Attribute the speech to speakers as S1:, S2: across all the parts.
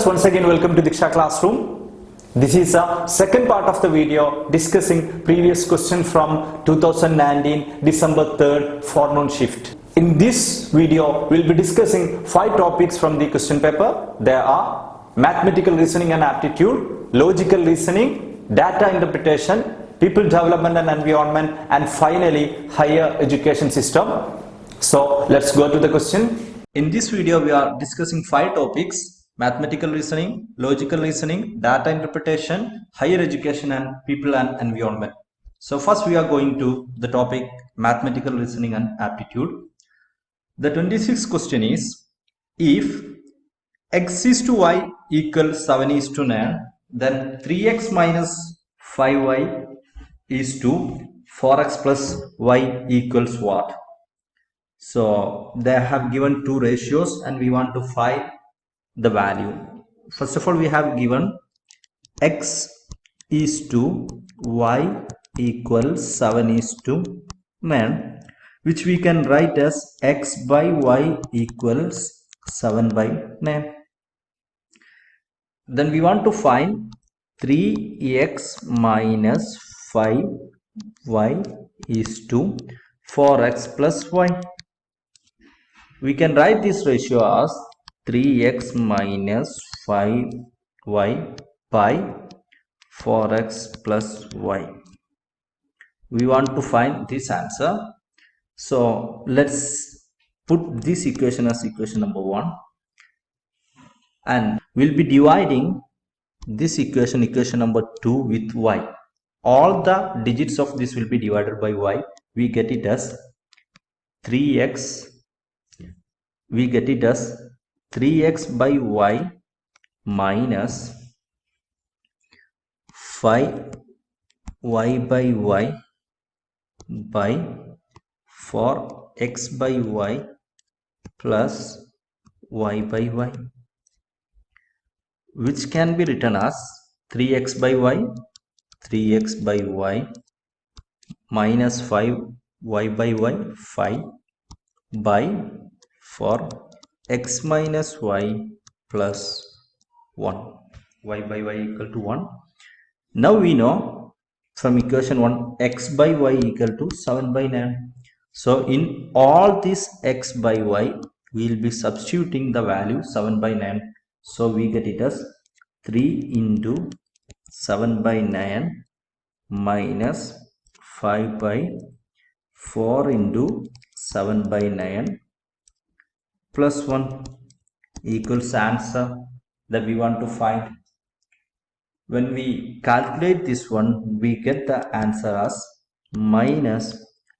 S1: Students, once again welcome to Diksha classroom. This is the second part of the video discussing previous question from 2019 December 3rd Forenoon Shift. In this video, we'll be discussing 5 topics from the question paper. There are mathematical reasoning and aptitude, logical reasoning, data interpretation, people development and environment, and finally higher education system. So let's go to the question. In this video, we are discussing 5 topics: mathematical reasoning, logical reasoning, data interpretation, higher education, and people and environment. So first we are going to the topic mathematical reasoning and aptitude. The 26th question is, if x is to y equals 7 is to 9, then 3x minus 5y is to 4x plus y equals what? So they have given 2 ratios and we want to find the value. First of all, we have given x is to y equals 7 is to 9, which we can write as x by y equals 7 by 9. Then we want to find 3x minus 5y is to 4x plus y. We can write this ratio as 3x minus 5y by 4x plus y. We want to find this answer. So let's put this equation as equation number 1. And we'll be dividing this equation number 2 with y. All the digits of this will be divided by y. We get it as 3x. We get it as 3x by y minus 5y by y by 4x by y plus y by y, which can be written as 3x by y minus 5y by y, 5 by 4 x minus y plus 1, y by y equal to 1. Now we know from equation 1 x by y equal to 7 by 9. So in all this x by y, we will be substituting the value 7 by 9. So we get it as 3 into 7 by 9 minus 5 by 4 into 7 by 9 plus 1 equals answer that we want to find. When we calculate this one, we get the answer as minus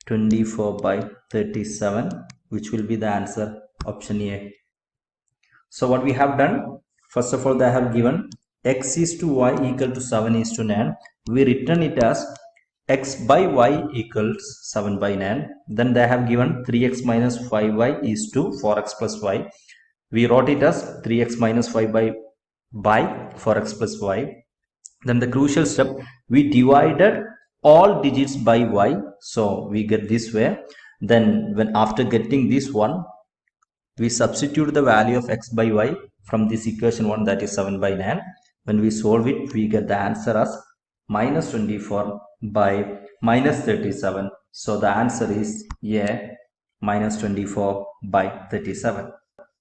S1: 24 by 37, which will be the answer, option A. So what we have done, first of all, they have given x is to y equal to 7 is to 9. We written it as x by y equals 7 by 9. Then they have given 3x minus 5y is to 4x plus y. We wrote it as 3x minus 5 by 4x plus y. Then the crucial step, we divided all digits by y. So we get this way. Then when after getting this one, we substitute the value of x by y from this equation 1, that is 7 by 9. When we solve it, we get the answer as minus 24 by minus 37. So the answer is A, minus 24 by 37.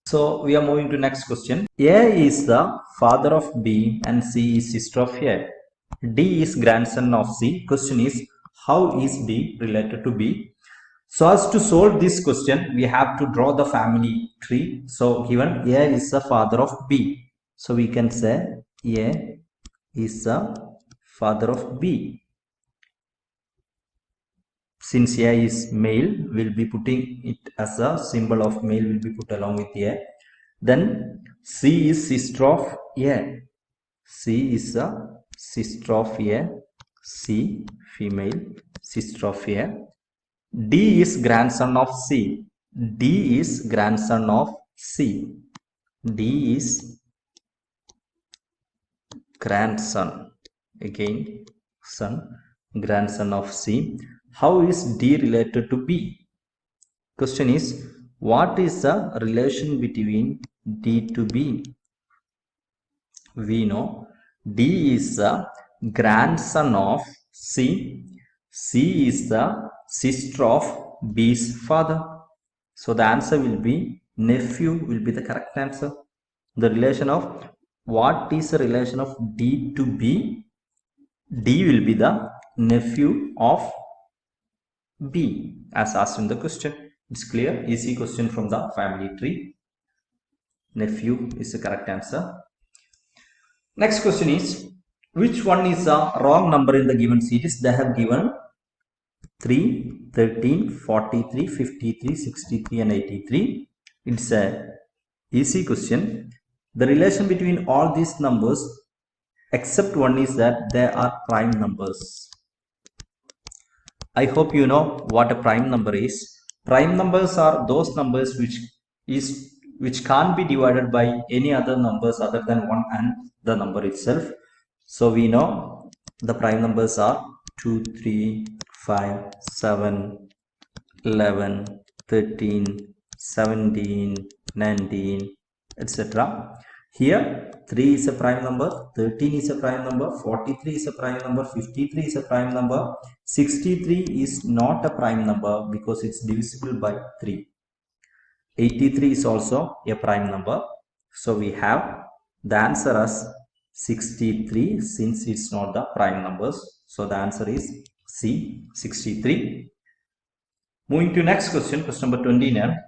S1: So we are moving to next question. A is the father of B and C is sister of A. D is grandson of C. Question is, how is D related to B? So as to solve this question, we have to draw the family tree. So given A is the father of B, so we can say A is the father of B. Since A is male, we'll be putting it as a symbol of male will be put along with A. Then C is sister of A. C is the sister of A. C, female, sister of A. D is grandson of C. D is grandson of C. D is grandson, again son, grandson of C. How is D related to B? Question is, what is the relation between D to B? We know D is the grandson of C. C is the sister of B's father. So the answer will be nephew will be the correct answer. The relation of what is the relation of D to B? D will be the nephew of B as asked in the question. It's clear, easy question from the family tree. Nephew is the correct answer. Next question is, which one is the wrong number in the given series? They have given 3, 13, 43, 53, 63 and 83. It's a easy question. The relation between all these numbers except one is that they are prime numbers. I hope you know what a prime number is. Prime numbers are those numbers which can't be divided by any other numbers other than 1 and the number itself. So we know the prime numbers are 2, 3, 5, 7, 11, 13, 17, 19, etc. Here 3 is a prime number, 13 is a prime number, 43 is a prime number, 53 is a prime number, 63 is not a prime number because it's divisible by 3. 83 is also a prime number. So we have the answer as 63 since it's not the prime numbers. So the answer is C, 63. Moving to next question, question number 29.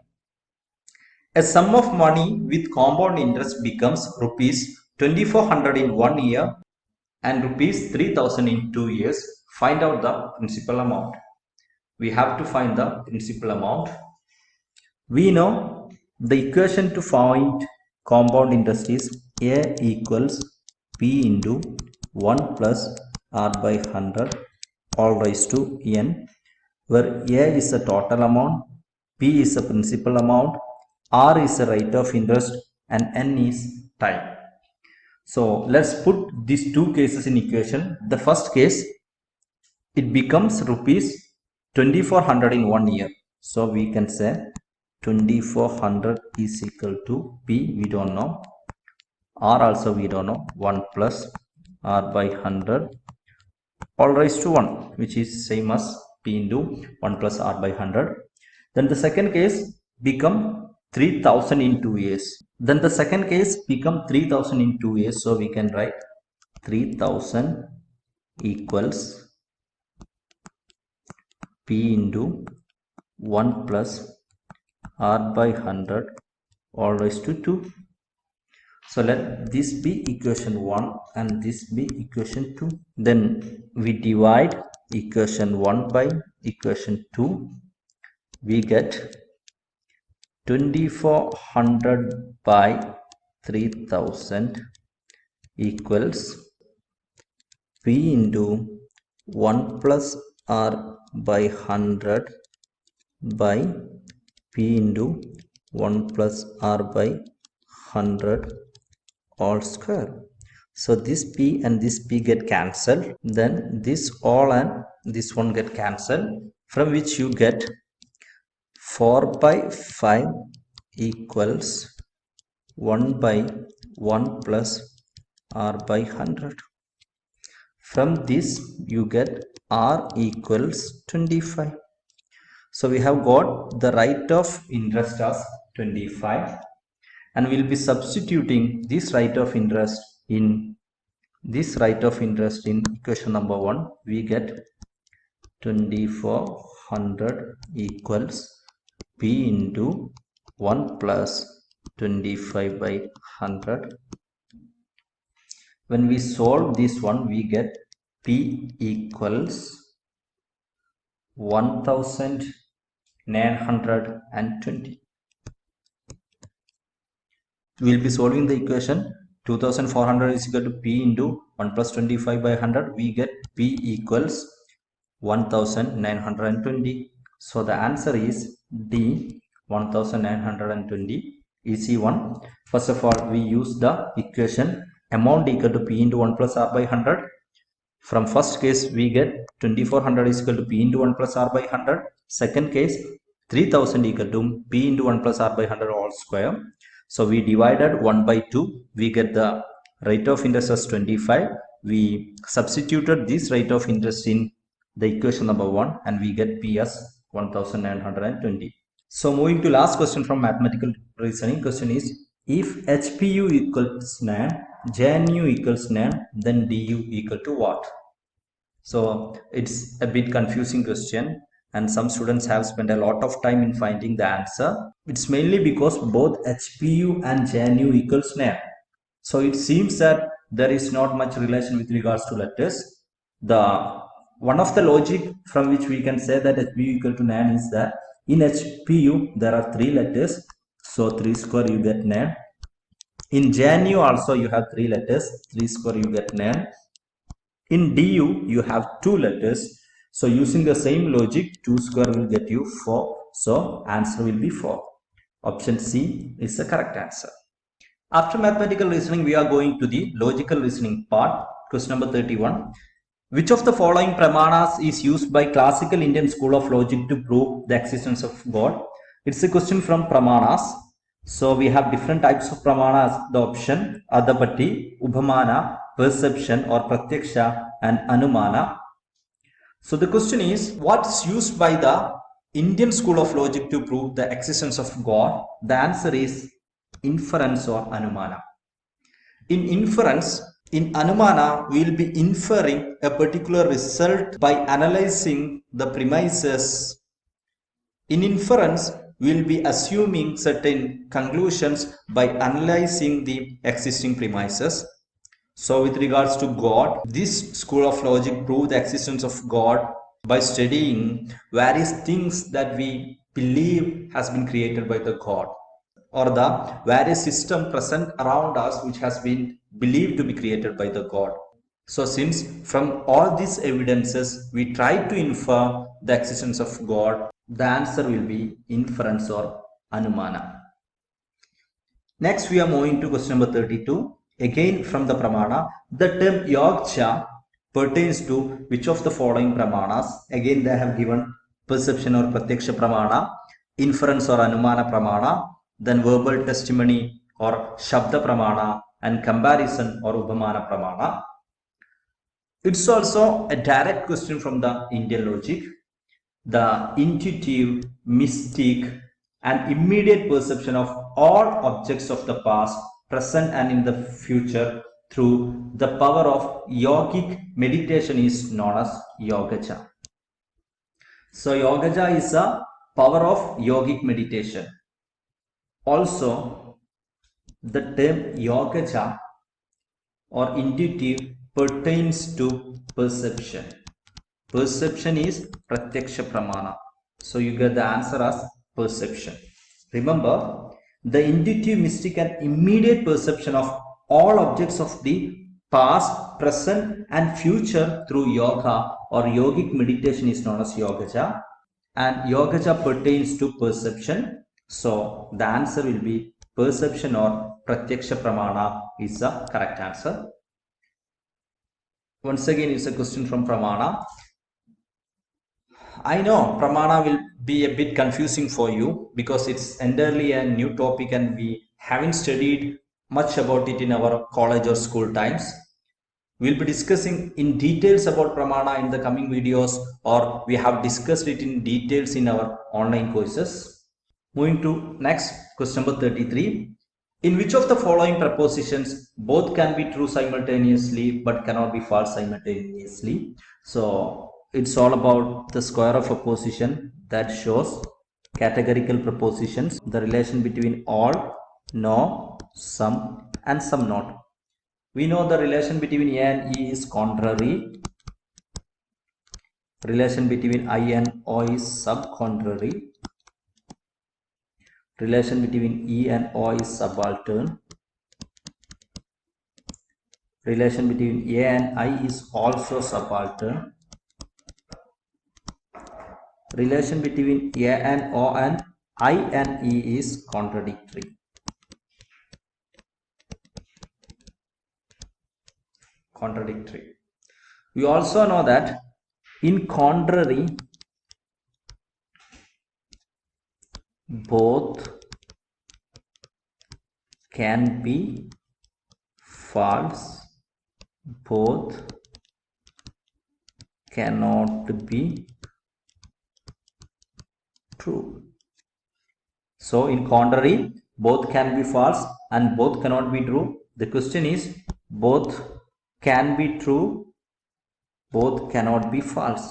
S1: A sum of money with compound interest becomes rupees 2400 in 1 year and rupees 3000 in 2 years. Find out the principal amount. We have to find the principal amount. We know the equation to find compound interest is A equals P into 1 plus R by 100 all raised to N, where A is the total amount, P is the principal amount, R is the rate of interest and N is time. So let's put these two cases in equation. The first case, it becomes rupees 2400 in 1 year. So we can say 2400 is equal to P, we don't know, R also we don't know, 1 plus R by 100 all raised to 1, which is same as P into 1 plus R by 100. Then the second case become 3000 in 2 years. Then the second case become 3000 in 2 years. So we can write 3000 equals P into 1 plus R by 100 all raised to 2. So let this be equation 1 and this be equation 2. Then we divide equation 1 by equation 2. We get 2400 by 3000 equals P into 1 plus R by 100 by P into 1 plus R by 100 all square. So this P and this P get cancelled. Then this all and this one get cancelled, from which you get 4 by 5 equals 1 by 1 plus R by 100. From this you get R equals 25. So we have got the rate of interest as 25 and we'll be substituting this rate of interest in equation number 1. We get 2400 equals P into 1 plus 25 by 100. When we solve this one, we get P equals 1920. We will be solving the equation 2400 is equal to P into 1 plus 25 by 100. We get P equals 1920. So the answer is D, 1920. Easy one. First of all, we use the equation amount equal to P into 1 plus R by 100. From first case, we get 2400 is equal to P into 1 plus R by 100. Second case, 3000 equal to P into 1 plus R by 100 all square. So we divided 1 by 2. We get the Rate of interest was 25. We substituted this rate of interest in the equation number 1 and we get P as 1920. So moving to last question from mathematical reasoning. Question is, if HPU equals nan, JNU equals nan, then DU equal to what? So it's a bit confusing question and some students have spent a lot of time in finding the answer. It's mainly because both HPU and JNU equals nan. So it seems that there is not much relation with regards to letters. The one of the logic from which we can say that HPU equal to nan is that in HPU there are 3 letters. So 3 square you get nan. In JNU also you have 3 letters. 3 square you get nan. In DU, you have 2 letters. So using the same logic, 2 square will get you 4. So answer will be 4. Option C is the correct answer. After mathematical reasoning, we are going to the logical reasoning part. Question number 31. Which of the following pramanas is used by classical Indian school of logic to prove the existence of God? It's a question from pramanas. So we have different types of pramanas. The option adapati, upamana, perception or pratyaksha and anumana. So the question is, what's used by the Indian school of logic to prove the existence of God? The answer is inference or anumana. In inference, in anumana, we will be inferring a particular result by analyzing the premises. In inference, we will be assuming certain conclusions by analyzing the existing premises. So with regards to God, this school of logic proves the existence of God by studying various things that we believe has been created by the God, or the various system present around us which has been believed to be created by the God. So since from all these evidences we try to infer the existence of God, the answer will be inference or anumana. Next we are moving to question number 32. Again from the pramana, the term Yogaja pertains to which of the following pramanas? Again they have given perception or pratyaksha pramana, inference or anumana pramana, then verbal testimony or shabda pramana, and comparison or upamana pramana. It's also a direct question from the Indian logic. The intuitive, mystic, and immediate perception of all objects of the past, present, and in the future through the power of yogic meditation is known as Yogaja. So Yogaja is a power of yogic meditation. Also, the term Yogaja or intuitive pertains to perception. Perception is pratyaksha pramana. So you get the answer as perception. Remember, the intuitive, mystic and immediate perception of all objects of the past, present and future through yoga or yogic meditation is known as Yogaja, and Yogaja pertains to perception. So the answer will be perception or pratyaksha pramana is the correct answer. Once again, it's a question from pramana. I know pramana will be a bit confusing for you because it's entirely a new topic and we haven't studied much about it in our college or school times. We'll be discussing in details about pramana in the coming videos, or we have discussed it in details in our online courses. Moving to next question number 33. In which of the following propositions both can be true simultaneously but cannot be false simultaneously? So it's all about the square of a position that shows categorical propositions, the relation between all, no, some and some not. We know the relation between A and E is contrary. Relation between I and O is subcontrary. Relation between E and O is subaltern. Relation between A and I is also subaltern. Relation between A and O and I and E is contradictory. Contradictory. We also know that in contrary, both can be false, both cannot be true. So in contrary, both can be false and both cannot be true. The question is both can be true, both cannot be false.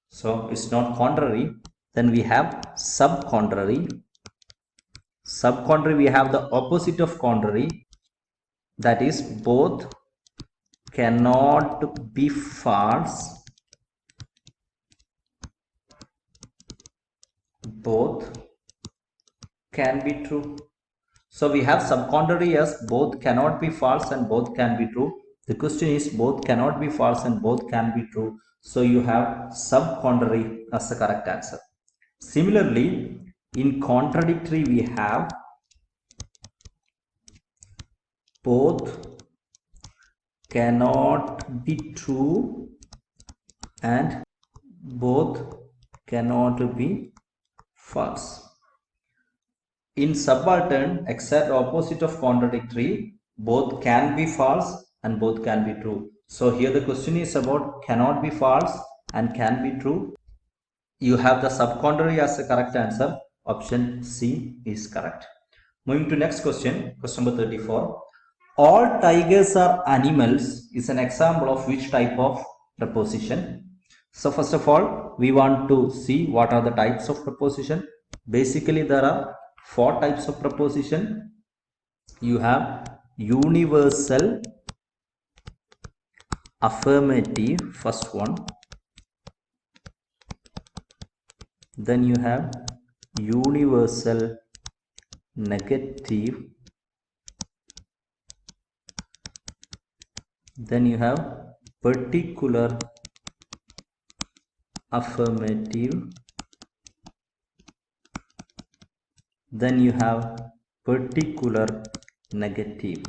S1: So it's not contrary. Then we have sub-contrary. Sub-contrary, we have the opposite of contrary, that is both cannot be false, both can be true. So we have sub-contrary as both cannot be false and both can be true. The question is both cannot be false and both can be true. So you have sub-contrary as the correct answer. Similarly, in contradictory we have both cannot be true and both cannot be false. In subaltern, exact opposite of contradictory, both can be false and both can be true. So here the question is about cannot be false and can be true. You have the sub-contrary as the correct answer. Option C is correct. Moving to next question, question number 34. All tigers are animals is an example of which type of preposition? So first of all, we want to see what are the types of preposition. Basically, there are 4 types of preposition. You have universal, affirmative, first one. Then you have universal, negative. Then you have particular, affirmative. Then you have particular, negative.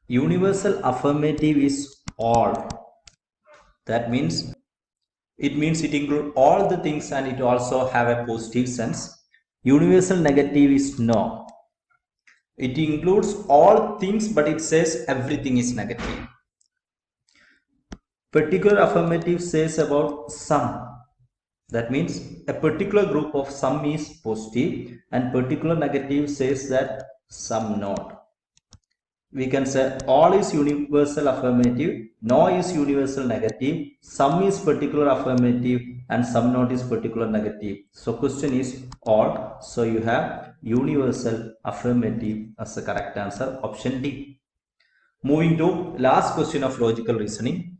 S1: Universal affirmative is all. That means it includes all the things and it also have a positive sense. Universal negative is no. It includes all things but it says everything is negative. Particular affirmative says about some. That means a particular group of some is positive and particular negative says that some not. We can say all is universal affirmative, no is universal negative, some is particular affirmative and some not is particular negative. So question is all. So you have universal affirmative as the correct answer, option D. Moving to last question of logical reasoning.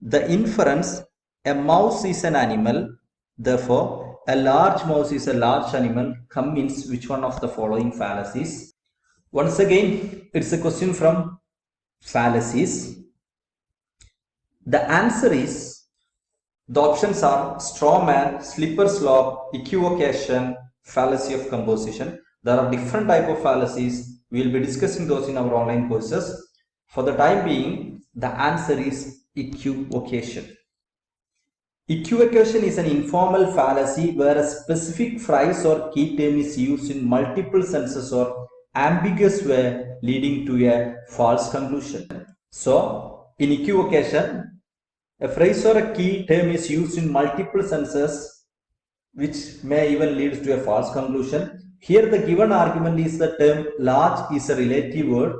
S1: The inference, a mouse is an animal, therefore a large mouse is a large animal, commits which one of the following fallacies? Once again, it's a question from fallacies. The answer is, the options are straw man, slipper slope, equivocation, fallacy of composition. There are different type of fallacies. We will be discussing those in our online courses. For the time being, the answer is equivocation. Equivocation is an informal fallacy where a specific phrase or key term is used in multiple senses or ambiguous way leading to a false conclusion. So, in equivocation, a phrase or a key term is used in multiple senses which may even lead to a false conclusion. Here the given argument is the term large is a relative word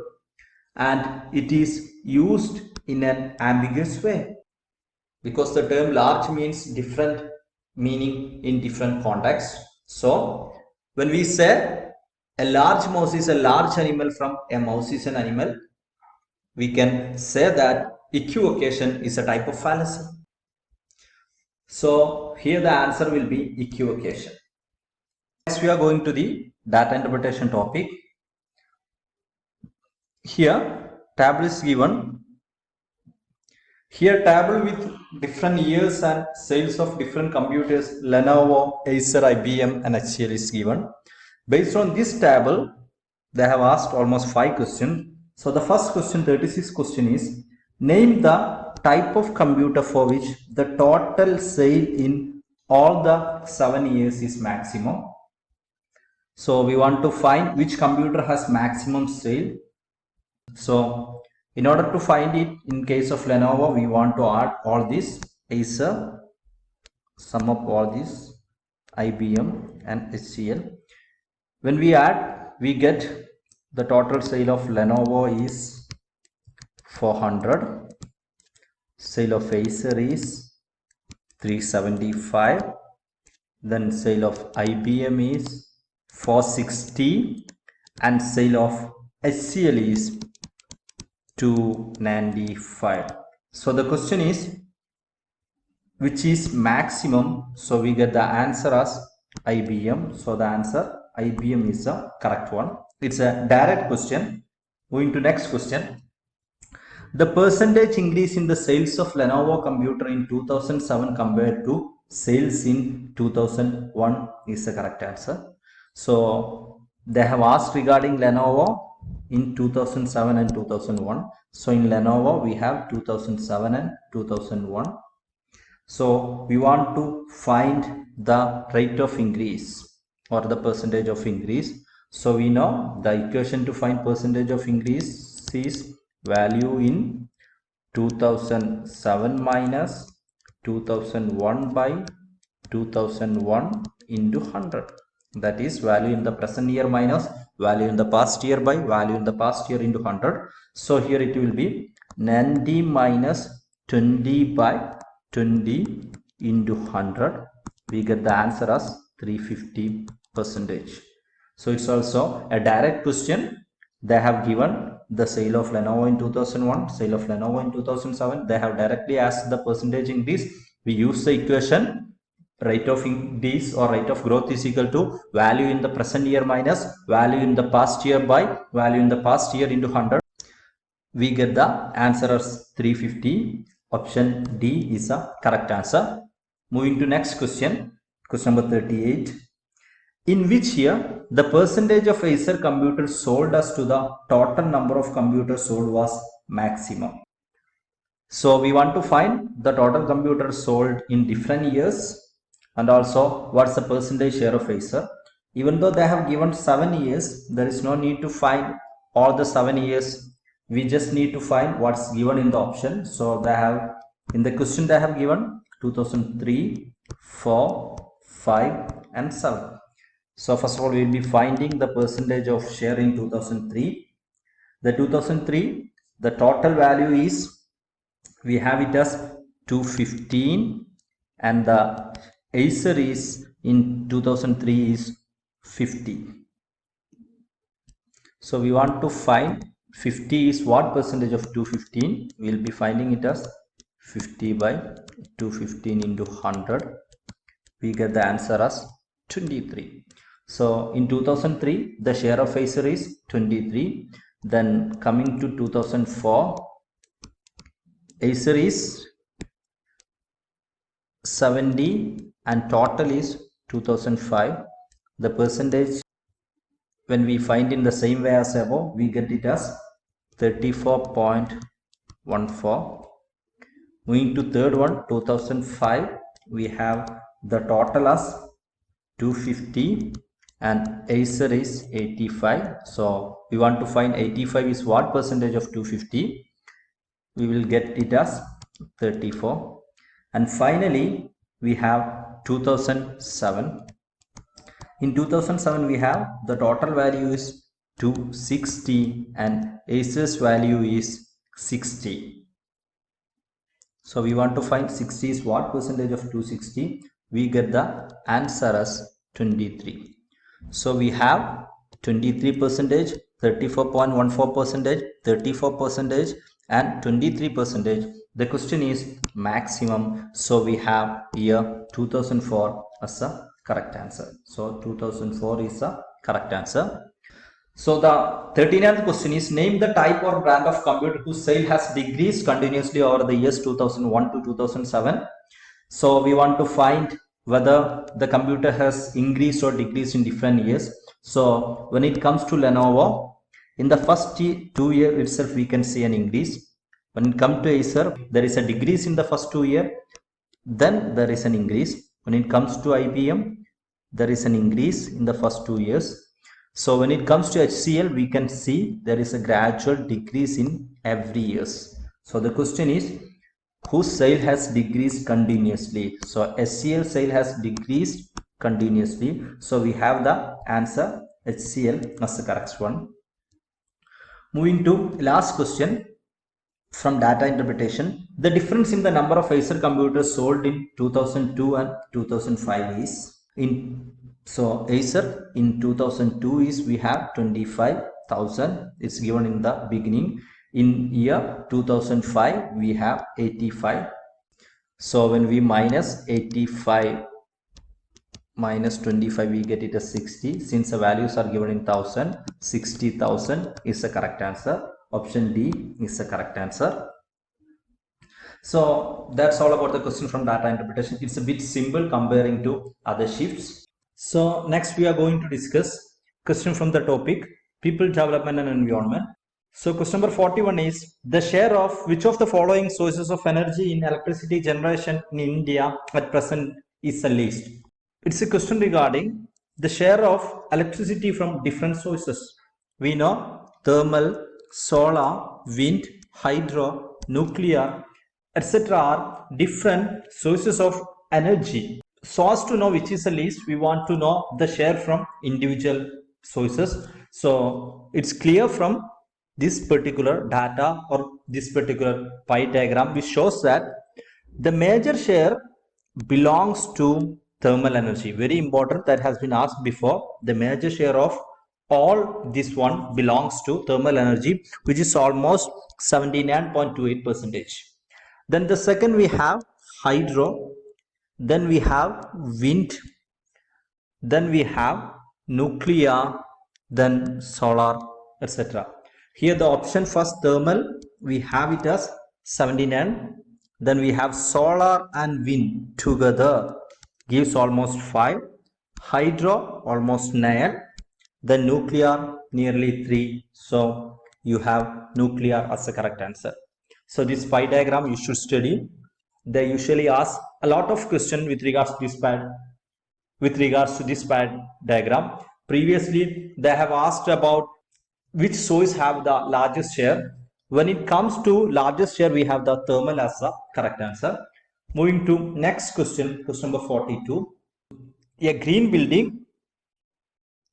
S1: and it is used in an ambiguous way, because the term large means different meaning in different contexts. So when we say a large mouse is a large animal from a mouse is an animal, we can say that equivocation is a type of fallacy. So here the answer will be equivocation. Next we are going to the data interpretation topic. Here table is given. Here table with different years and sales of different computers, Lenovo, Acer, IBM and HCL is given. Based on this table, they have asked almost 5 questions. So the first question, 36 question is, name the type of computer for which the total sale in all the 7 years is maximum. So we want to find which computer has maximum sale. So in order to find it, in case of Lenovo, we want to add all this Acer, sum of all this IBM and HCL. When we add, we get the total sale of Lenovo is 400, sale of Acer is 375, then sale of IBM is 460, and sale of HCL is 295. So the question is which is maximum? So we get the answer as IBM. So the answer IBM is the correct one. It's a direct question. Moving to next question. The percentage increase in the sales of Lenovo computer in 2007 compared to sales in 2001 is the correct answer. So they have asked regarding Lenovo in 2007 and 2001. So in Lenovo we have 2007 and 2001. So we want to find the rate of increase or the percentage of increase. So we know the equation to find percentage of increase is value in 2007 minus 2001 by 2001 into 100. That is value in the present year minus value in the past year by value in the past year into 100. So here it will be 90 minus 20 by 20 into 100. We get the answer as 350 percentage. So it's also a direct question. They have given the sale of Lenovo in 2001, sale of Lenovo in 2007. They have directly asked the percentage increase. We use the equation rate of increase or rate of growth is equal to value in the present year minus value in the past year by value in the past year into 100. We get the answer as 350. Option D is the correct answer. Moving to next question, question number 38. In which year the percentage of Acer computers sold as to the total number of computers sold was maximum? So we want to find the total computers sold in different years and also what's the percentage share of Acer. Even though they have given 7 years, there is no need to find all the 7 years. We just need to find what's given in the option. So they have in the question they have given 2003, 4, 5 and 7. So first of all we will be finding the percentage of share in 2003. The 2003, the total value is, we have it as 215 and the Acer is in 2003 is 50. So we want to find 50 is what percentage of 215? We will be finding it as 50 by 215 into 100. We get the answer as 23. So in 2003 the share of Acer is 23. Then coming to 2004, Acer is 70 and total is 2005. The percentage when we find in the same way as above, we get it as 34.14. Moving to third one, 2005, we have the total as 250 and Acer is 85. So we want to find 85 is what percentage of 250? We will get it as 34. And finally, we have 2007. In 2007, we have the total value is 260 and Acer's value is 60. So we want to find 60 is what percentage of 260? We get the answer as 23. So we have 23 percentage, 34.14 percentage, 34 percentage and 23 percentage. The question is maximum. So we have here 2004 as a correct answer. So 2004 is the correct answer. So the 39th question is name the type or brand of computer whose sale has decreased continuously over the years 2001 to 2007. So we want to find whether the computer has increased or decreased in different years. So when it comes to Lenovo, in the first 2 years itself we can see an increase. When it comes to Acer, there is a decrease in the first 2 years, then there is an increase. When it comes to IBM, there is an increase in the first 2 years, So when it comes to HCl, we can see there is a gradual decrease in every years. So the question is, whose sale has decreased continuously? So HCl sale has decreased continuously. So we have the answer HCl as the correct one. Moving to last question from data interpretation. The difference in the number of Acer computers sold in 2002 and 2005 is Acer in 2002 is we have 25,000. It's given in the beginning. In year 2005 we have 85. So when we minus 85 minus 25, we get it as 60. Since the values are given in 1000, 60,000 is the correct answer. Option D is the correct answer. So that's all about the question from data interpretation. It's a bit simple comparing to other shifts. So next we are going to discuss question from the topic people, development and environment. So question number 41 is, the share of which of the following sources of energy in electricity generation in India at present is the least? It's a question regarding the share of electricity from different sources. We know thermal, solar, wind, hydro, nuclear, etc. are different sources of energy. So as to know which is the least, we want to know the share from individual sources. So it's clear from this particular data or this particular pie diagram, which shows that the major share belongs to thermal energy. Very important, that has been asked before. The major share of all this one belongs to thermal energy, which is almost 79.28%. Then the second we have hydro, then we have wind, then we have nuclear, then solar, etc. Here the option first thermal, we have it as 79. Then we have solar and wind together gives almost 5. Hydro almost 9. Then nuclear nearly 3. So you have nuclear as the correct answer. So this pie diagram you should study. They usually ask a lot of questions with regards to this pie diagram. Previously they have asked about which source have the largest share. When it comes to largest share, we have the thermal as the correct answer. Moving to next question, question number 42. A green building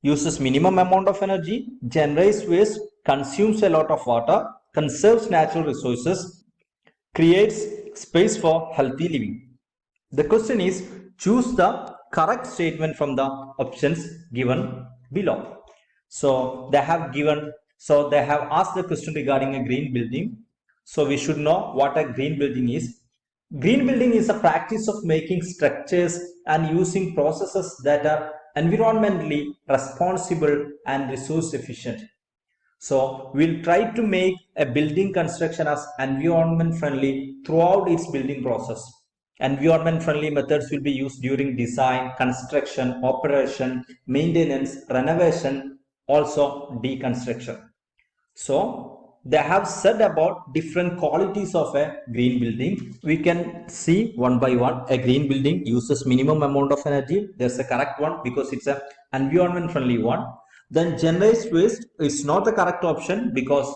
S1: uses minimum amount of energy, generates waste, consumes a lot of water, conserves natural resources, creates space for healthy living. The question is, choose the correct statement from the options given below. So they have asked the question regarding a green building. So we should know what a green building is. Green building is a practice of making structures and using processes that are environmentally responsible and resource efficient. So we'll try to make a building construction as environment friendly throughout its building process. Environment friendly methods will be used during design, construction, operation, maintenance, renovation, also deconstruction. So they have said about different qualities of a green building. We can see one by one. A green building uses minimum amount of energy. There's a correct one because it's an environment friendly one. Then generates waste is not the correct option because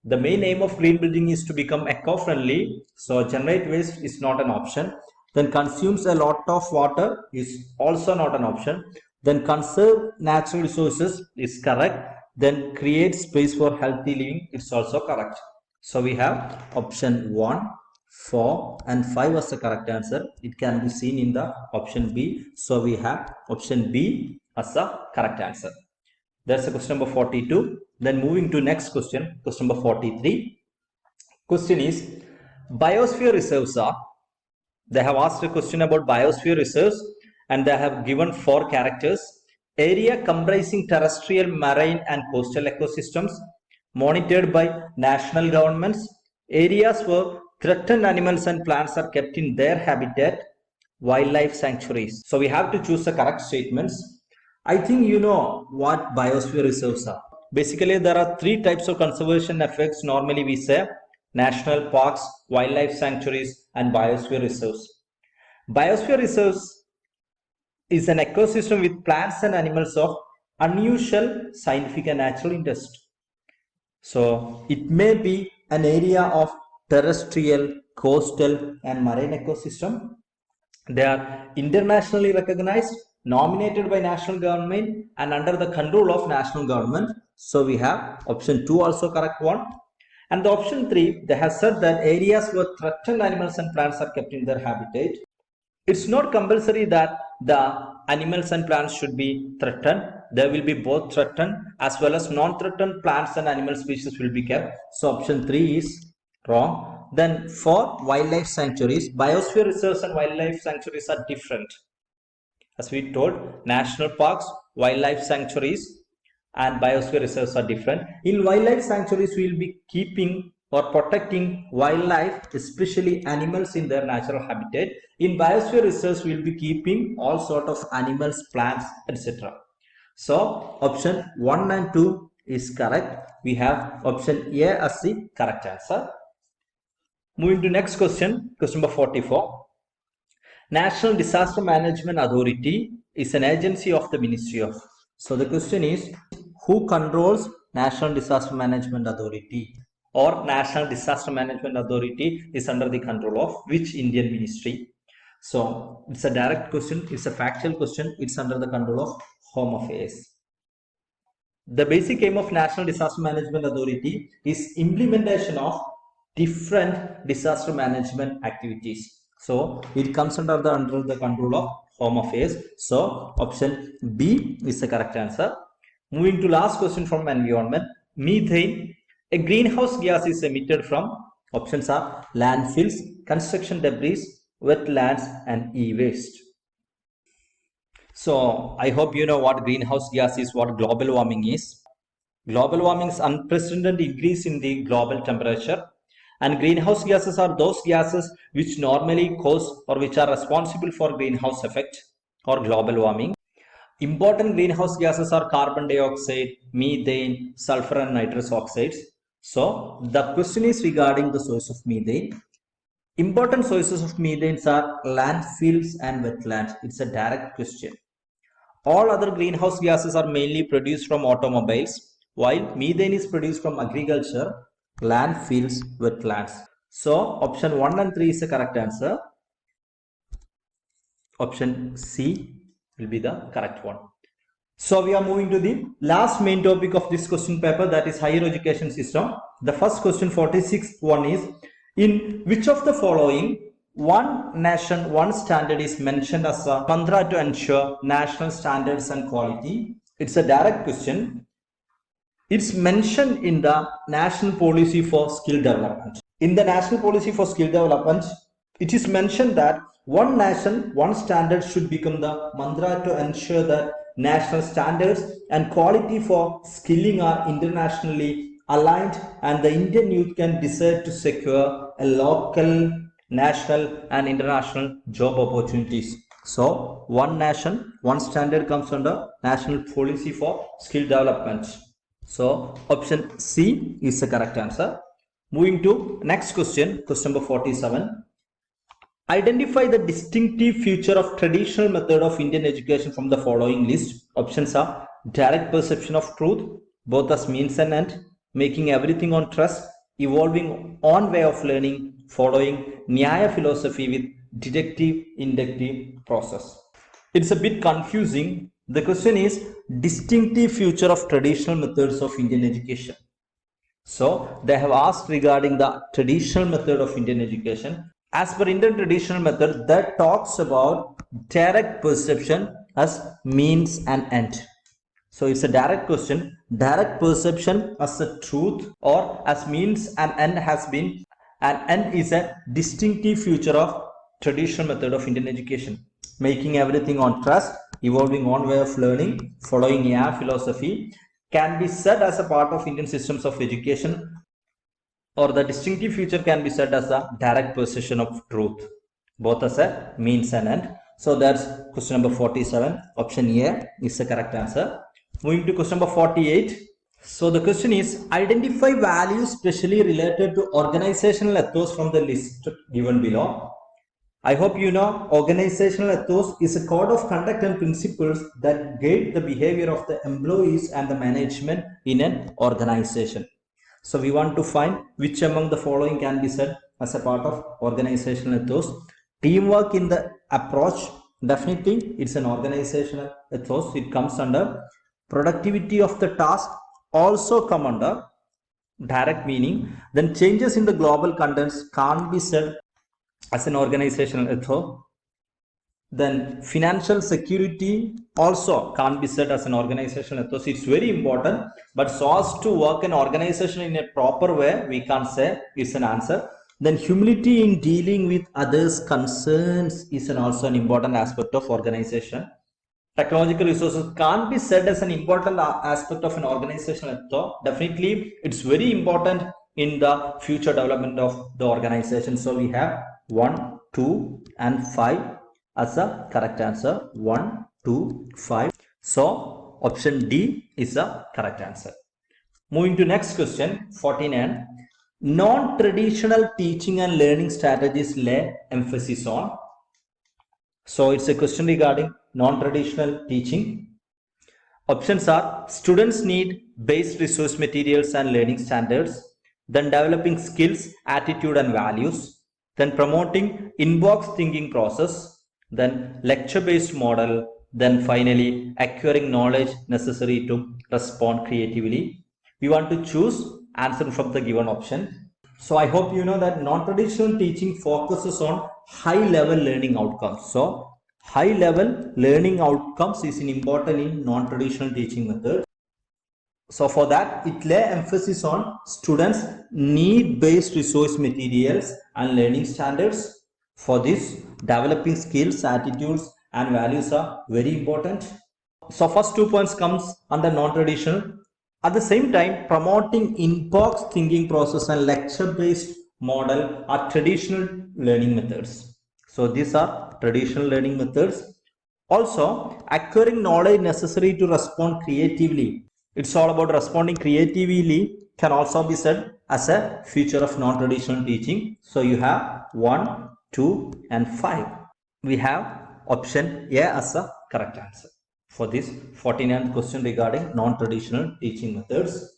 S1: the main aim of green building is to become eco-friendly. So generate waste is not an option. Then consumes a lot of water is also not an option. Then conserve natural resources is correct. Then create space for healthy living, it's also correct. So we have option 1, 4 and 5 as the correct answer. It can be seen in the option B. So we have option B as the correct answer. That's the question number 42. Then moving to next question, question number 43. Question is, biosphere reserves are, they have asked a question about biosphere reserves and they have given 4 characters. Area comprising terrestrial, marine and coastal ecosystems monitored by national governments. Areas where threatened animals and plants are kept in their habitat. Wildlife sanctuaries. So we have to choose the correct statements. I think you know what biosphere reserves are. Basically, there are 3 types of conservation effects. Normally we say national parks, wildlife sanctuaries and biosphere reserves. Biosphere reserves is an ecosystem with plants and animals of unusual scientific and natural interest. So it may be an area of terrestrial, coastal and marine ecosystem. They are internationally recognized, nominated by national government and under the control of national government. So we have option 2 also correct one. And the option 3, they have said that areas where threatened animals and plants are kept in their habitat. It's not compulsory that the animals and plants should be threatened. There will be both threatened as well as non-threatened plants and animal species will be kept. So option 3 is wrong. Then for wildlife sanctuaries, biosphere reserves and wildlife sanctuaries are different. As we told, national parks, wildlife sanctuaries and biosphere reserves are different. In wildlife sanctuaries, we will be keeping or protecting wildlife, especially animals in their natural habitat. In biosphere reserves, we will be keeping all sort of animals, plants, etc. So option 1 and 2 is correct. We have option A as the correct answer. Moving to next question, question number 44. National Disaster Management Authority is an agency of the Ministry of. So the question is, who controls National Disaster Management Authority? Or National Disaster Management Authority is under the control of which Indian ministry? So it's a direct question, it's a factual question, it's under the control of Home Affairs. The basic aim of National Disaster Management Authority is implementation of different disaster management activities. So it comes under the control of Home Affairs. So option B is the correct answer. Moving to last question from environment. Methane, a greenhouse gas, is emitted from, options are landfills, construction debris, wetlands and e-waste. So I hope you know what greenhouse gas is, what global warming is. Global warming is unprecedented increase in the global temperature, and greenhouse gases are those gases which normally cause or which are responsible for greenhouse effect or global warming. Important greenhouse gases are carbon dioxide, methane, sulfur and nitrous oxides. So the question is regarding the source of methane. Important sources of methane are landfills and wetlands. It's a direct question. All other greenhouse gases are mainly produced from automobiles, while methane is produced from agriculture, landfills, wetlands. So option 1 and 3 is the correct answer. Option C will be the correct one. So we are moving to the last main topic of this question paper, that is higher education system. The first question 46 one is, in which of the following one nation, one standard is mentioned as a mantra to ensure national standards and quality? It's a direct question. It's mentioned in the National Policy for Skill Development. In the National Policy for Skill Development, it is mentioned that one nation, one standard should become the mantra to ensure that national standards and quality for skilling are internationally aligned and the Indian youth can decide to secure a local, national and international job opportunities. So one nation, one standard comes under National Policy for Skill Development. So option C is the correct answer. Moving to next question, question number 47. Identify the distinctive feature of traditional method of Indian education from the following list. Options are direct perception of truth, both as means and end, making everything on trust, evolving on way of learning, following Nyaya philosophy with deductive inductive process. It's a bit confusing. The question is distinctive feature of traditional methods of Indian education. So they have asked regarding the traditional method of Indian education. As per Indian traditional method, that talks about direct perception as means and end. So it's a direct question. Direct perception as a truth or as means and end has been, and end is a distinctive feature of traditional method of Indian education. Making everything on trust, evolving on way of learning, following Nyaya philosophy can be said as a part of Indian systems of education, or the distinctive feature can be said as the direct perception of truth, both as a means and end. So that's question number 47. Option A is the correct answer. Moving to question number 48. So the question is, identify values specially related to organizational ethos from the list given below. I hope you know organizational ethos is a code of conduct and principles that guide the behavior of the employees and the management in an organization. So we want to find which among the following can be said as a part of organizational ethos. Teamwork in the approach, definitely it's an organizational ethos. It comes under productivity of the task, also come under direct meaning. Then changes in the global contents can't be said as an organizational ethos. Then financial security also can't be said as an organizational ethos. It's very important, but so as to work an organization in a proper way, we can't say it's an answer. Then humility in dealing with others' concerns is also an important aspect of organization. Technological resources can't be said as an important aspect of an organizational ethos. Definitely, it's very important in the future development of the organization. So we have 1, 2, and 5 as a correct answer. 1, 2, 5. So option D is a correct answer. Moving to next question, 49. Non-traditional teaching and learning strategies lay emphasis on. So it's a question regarding non-traditional teaching. Options are students need base resource materials and learning standards, then developing skills, attitude and values, then promoting inbox thinking process, then lecture-based model, then finally acquiring knowledge necessary to respond creatively. We want to choose answer from the given option. So I hope you know that non-traditional teaching focuses on high-level learning outcomes. So high-level learning outcomes is important in non-traditional teaching method. So for that, it lay emphasis on students need based resource materials and learning standards. For this, developing skills, attitudes and values are very important. So first 2 points comes under non-traditional. At the same time, promoting in-box thinking process and lecture-based model are traditional learning methods. So these are traditional learning methods. Also, acquiring knowledge necessary to respond creatively. It's all about responding creatively can also be said as a feature of non-traditional teaching. So you have 1, 2 and 5. We have option A as a correct answer for this 49th question regarding non-traditional teaching methods.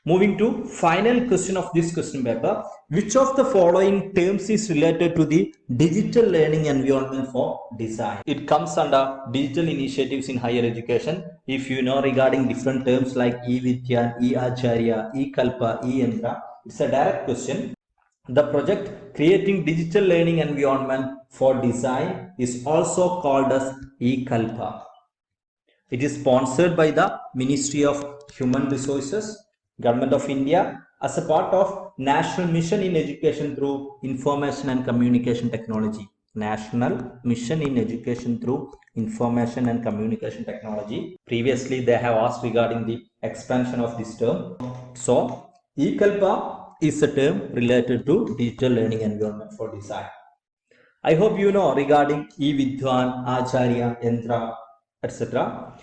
S1: Moving to final question of this question paper, which of the following terms is related to the digital learning environment for design? It comes under digital initiatives in higher education. If you know regarding different terms like e-Vidya, e-Acharya, e-Kalpa, e-Yandra, it's a direct question. The project creating digital learning environment for design is also called as e-Kalpa. It is sponsored by the Ministry of Human Resources, Government of India, as a part of National Mission in Education through Information and Communication Technology. National Mission in Education through Information and Communication Technology. Previously, they have asked regarding the expansion of this term. So, e-Kalpa is a term related to digital learning environment for design. I hope you know regarding e-Vidwan, Acharya, Yandra, etc.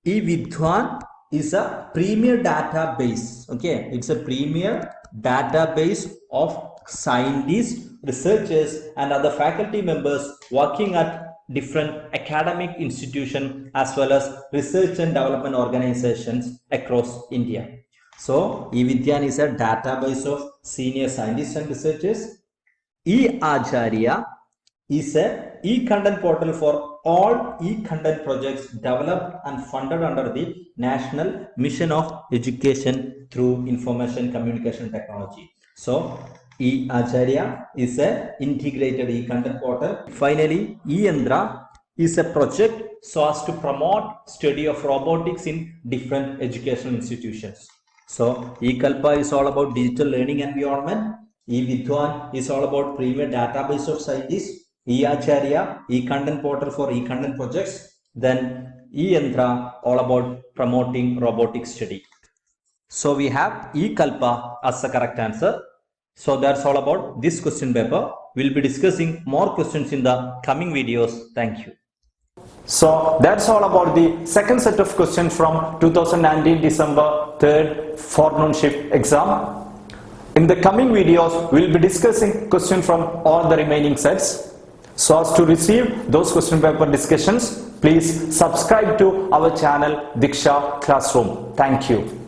S1: e-Vidwan is a premier database. Okay, it's a premier database of scientists, researchers and other faculty members working at different academic institutions as well as research and development organizations across India. So e-Vidyan is a database of senior scientists and researchers. e-Acharya is a e-content portal for all e-content projects developed and funded under the National Mission of Education through Information Communication Technology. So, e-Acharya is a integrated e-content portal. Finally, e-Yandra is a project so as to promote study of robotics in different educational institutions. So, e-Kalpa is all about digital learning environment. e-Vidwan is all about premier database of scientists. e-Acharya, e-content portal for e-content projects. Then e-Yandra, all about promoting robotic study. So we have e-Kalpa as the correct answer. So that's all about this question paper. We'll be discussing more questions in the coming videos. Thank you.
S2: So that's all about the second set of questions from 2019 December 3rd Forenoon Shift exam. In the coming videos, we'll be discussing questions from all the remaining sets. So as to receive those question paper discussions, please subscribe to our channel Diksha Classroom. Thank you.